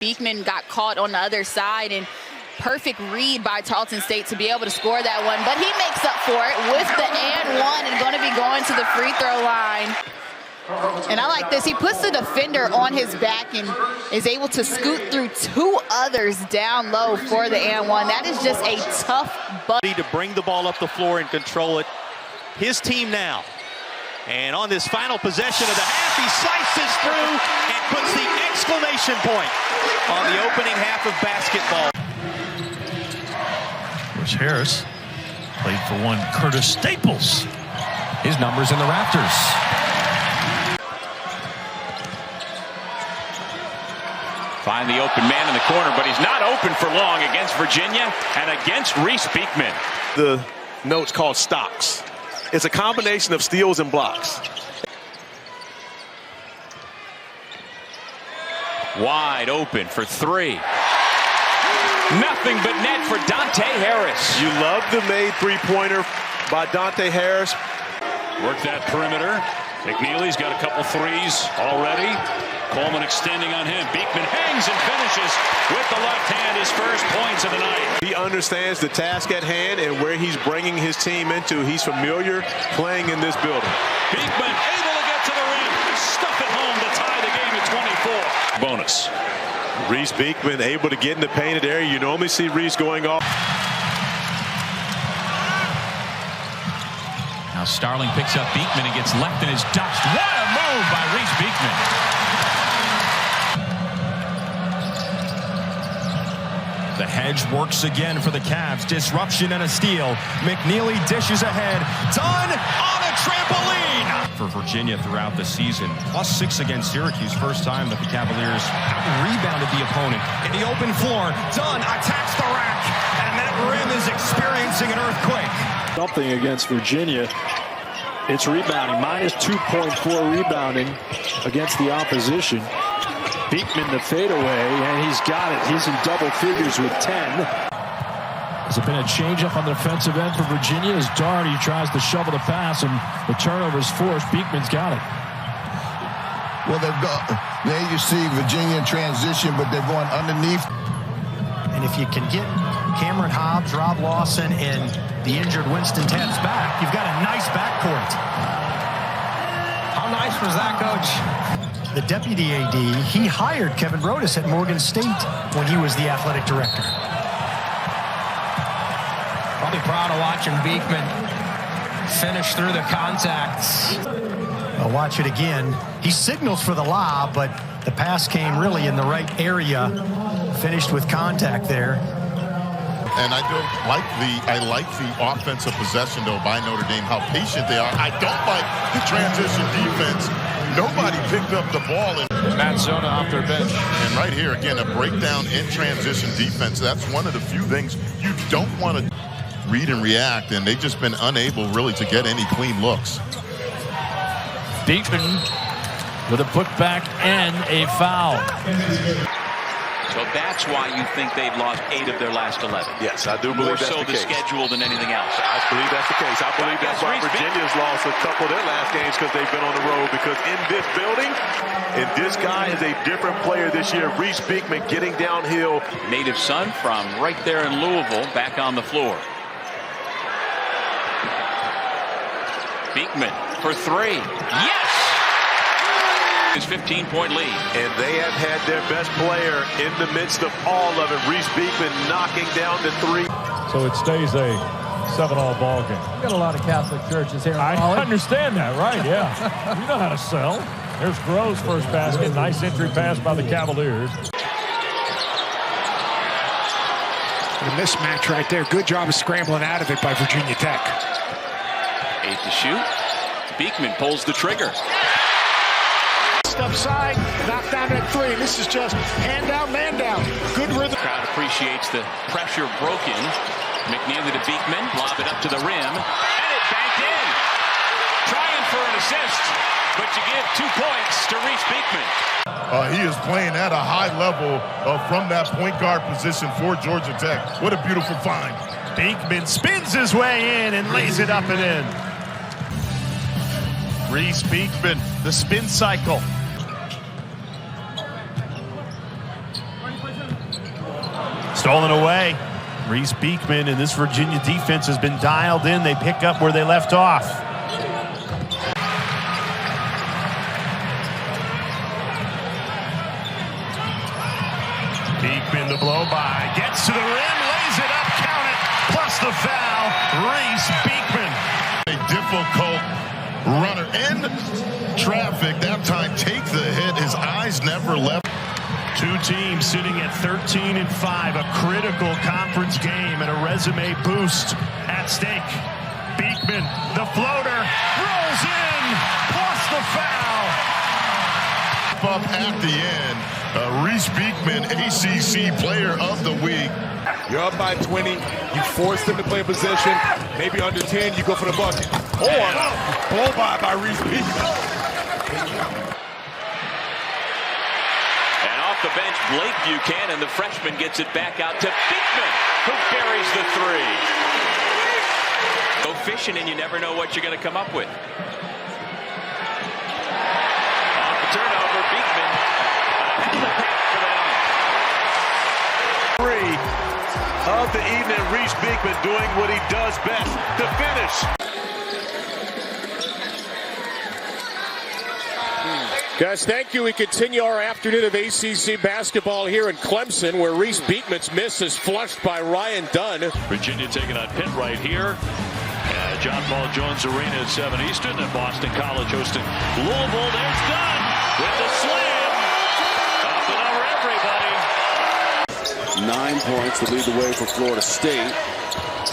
Beakman got caught on the other side, and perfect read by Tarleton State to be able to score that one. But he makes up for it with the and one and going to be going to the free throw line. And I like this. He puts the defender on his back and is able to scoot through two others down low for the and one. That is just a tough buddy to bring the ball up the floor and control it. His team now. And on this final possession of the half, he slices through and puts the exclamation point on the opening half of basketball. Here's Harris. Played for one Curtis Staples. His number's in the rafters. Find the open man in the corner, but he's not open for long against Virginia and against Reece Beekman. The note's called stocks. It's a combination of steals and blocks. Wide open for three. Nothing but net for Dante Harris. You love the made three-pointer by Dante Harris. Work that perimeter. McNeely's got a couple threes already. Coleman extending on him. Beakman hangs and finishes with the left hand, his first points of the night. He understands the task at hand and where he's bringing his team into. He's familiar playing in this building. Beakman able to get to the rim, stuff it home to tie the game at 24. Bonus. Reece Beekman able to get in the painted area. You normally see Reece going off. Now Starling picks up Beekman and gets left in his dust. What a move by Reece Beekman. The hedge works again for the Cavs. Disruption and a steal. McNeely dishes ahead. Done on a trampoline. For Virginia throughout the season. +6 against Syracuse. First time that the Cavaliers out-rebounded the opponent. In the open floor. Dunn attacks the rack. And that rim is experiencing an earthquake. Something against Virginia. It's rebounding. -2.4 rebounding against the opposition. Beekman the fadeaway, and he's got it. He's in double figures with 10. Has it been a change-up on the defensive end for Virginia as Doherty tries to shovel the pass, and the turnover is forced. Beekman's got it. Well, they've got there you see Virginia in transition, but they're going underneath. And if you can get Cameron Hobbs, Rob Lawson, and the injured Winston Tabbs back, you've got a nice backcourt. How nice was that, Coach? The deputy AD, he hired Kevin Rodas at Morgan State when he was the athletic director. Probably proud of watching Beekman finish through the contacts. I'll watch it again. He signals for the lob, but the pass came really in the right area. Finished with contact there. And I like the offensive possession though by Notre Dame, how patient they are. I don't like the transition defense. Nobody picked up the ball. Matt Zona off their bench. And right here, again, a breakdown in transition defense. That's one of the few things you don't want to read and react, and they've just been unable really to get any clean looks. Beekman with a putback and a foul. So that's why you think they've lost 8 of their last 11. Yes, I do believe that's the case. More so the schedule than anything else. I believe that's the case. I believe that's why Virginia's lost a couple of their last games, because they've been on the road. Because in this building, and this guy is a different player this year. Reece Beekman getting downhill. Native son from right there in Louisville, back on the floor. Beekman for three. Yes! His 15-point lead. And they have had their best player in the midst of all of it. Reece Beekman knocking down the three. So it stays a 7-all ball game. We got a lot of Catholic churches here in I college. understand that, right? Yeah. You know how to sell. There's Groves' first basket. Nice entry pass by the Cavaliers. The mismatch right there. Good job of scrambling out of it by Virginia Tech. 8 to shoot. Beekman pulls the trigger. Left side, knocked down at 3. This is just hand down, man down. Good rhythm. Crowd appreciates the pressure broken. McNeely to Beekman, lob it up to the rim, and it banked in. Trying for an assist, but you give 2 points to Reece Beekman. He is playing at a high level from that point guard position for Georgia Tech. What a beautiful find. Beekman spins his way in and lays it up and in. Reece Beekman, the spin cycle. Stolen away. Reece Beekman, and this Virginia defense has been dialed in. They pick up where they left off. Beekman, the blow by, gets to the rim, lays it up, count it, plus the foul. Reece Beekman. A difficult runner in traffic. That time, take the hit. His eyes never left. Two teams sitting at 13-5, a critical conference game and a resume boost at stake. Beekman, the floater, rolls in, plus the foul. Up at the end, Reece Beekman, ACC Player of the Week. You're up by 20. You force them to play possession. Maybe under 10, you go for the bucket. Or blow by Reece Beekman. The bench, Blake Buchanan, the freshman, gets it back out to Beakman, who buries the three. Go fishing and you never know what you're going to come up with. Off the turnover, Beakman has the pass for the Three of the evening, Reece Beekman doing what he does best, to finish. Guys, thank you. We continue our afternoon of ACC basketball here in Clemson, where Reece Beekman's miss is flushed by Ryan Dunn. Virginia taking on Pitt right here. John Paul Jones Arena at 7 Eastern, and Boston College hosting Louisville. There's Dunn with the slam. Up and over everybody. 9 points to lead the way for Florida State.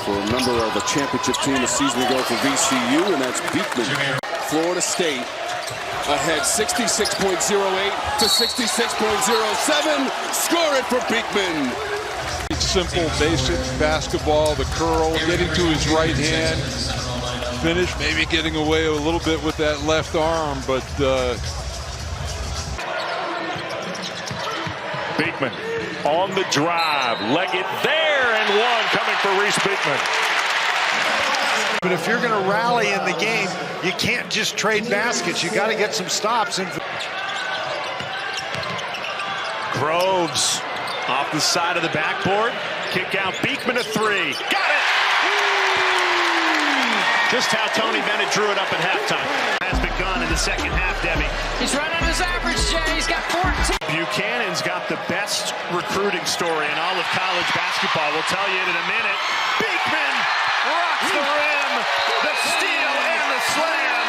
For a member of a championship team a season ago for VCU, and that's Beekman. Florida State ahead 66.08 to 66.07. Score it for Beekman. Simple, basic basketball, the curl, getting to his right hand, finish, maybe getting away a little bit with that left arm, but Beekman on the drive, leg it there, and one coming for Reece Beekman. But if you're going to rally in the game, you can't just trade baskets. You got to get some stops. Groves off the side of the backboard. Kick out. Beekman a three. Got it! Just how Tony Bennett drew it up at halftime. Has begun in the second half, Debbie. He's right on his average, Jay. He's got 14. Buchanan's got the best recruiting story in all of college basketball. We'll tell you in a minute. Beekman rocks the rim, the steal and the slam.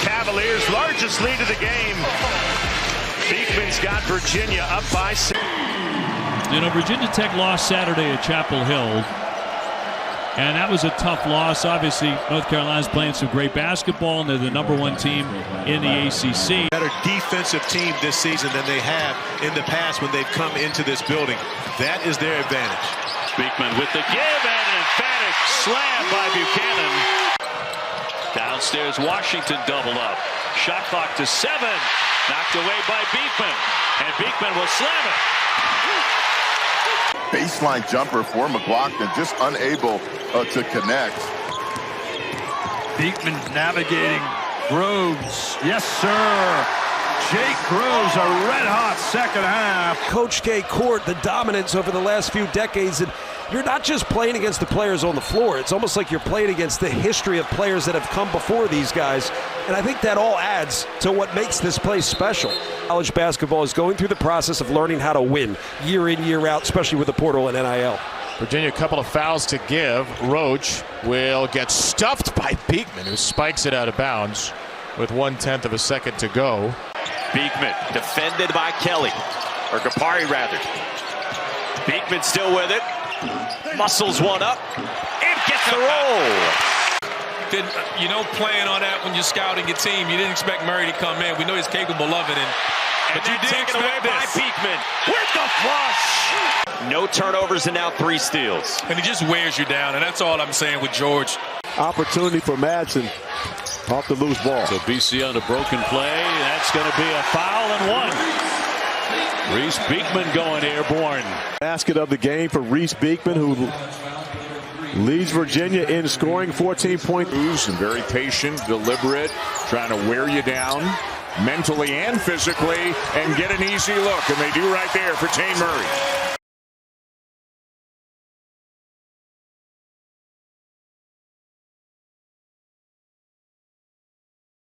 Cavaliers' largest lead of the game. Beekman's got Virginia up by 6. You know, Virginia Tech lost Saturday at Chapel Hill, and that was a tough loss. Obviously, North Carolina's playing some great basketball, and they're the #1 team in the ACC. Better defensive team this season than they have in the past when they've come into this building. That is their advantage. Beekman with the give and an emphatic slam by Buchanan. Downstairs, Washington doubled up. Shot clock to 7. Knocked away by Beekman. And Beekman will slam it. Baseline jumper for McLaughlin, just unable to connect. Beekman navigating Groves. Yes, sir. Jake Groves, a red-hot second half. Coach K court the dominance over the last few decades, and you're not just playing against the players on the floor. It's almost like you're playing against the history of players that have come before these guys, and I think that all adds to what makes this place special. College basketball is going through the process of learning how to win year in, year out, especially with the portal and NIL. Virginia, a couple of fouls to give. Roach will get stuffed by Beekman, who spikes it out of bounds with 1/10 of a second to go. Beekman defended by Kelly, or Gapari rather. Beekman still with it. Muscles one up and gets the roll. You know, playing on that when you're scouting your team, you didn't expect Murray to come in. We know he's capable of it, but you did taken away by Beekman with the flush. No turnovers and now 3 steals. And he just wears you down, and that's all I'm saying with George. Opportunity for Madsen off the loose ball. So BC on a broken play. That's going to be a foul and 1. Reece Beekman going airborne. Basket of the game for Reece Beekman, who leads Virginia in scoring, 14 points. And very patient, deliberate, trying to wear you down mentally and physically and get an easy look. And they do right there for Tane Murray.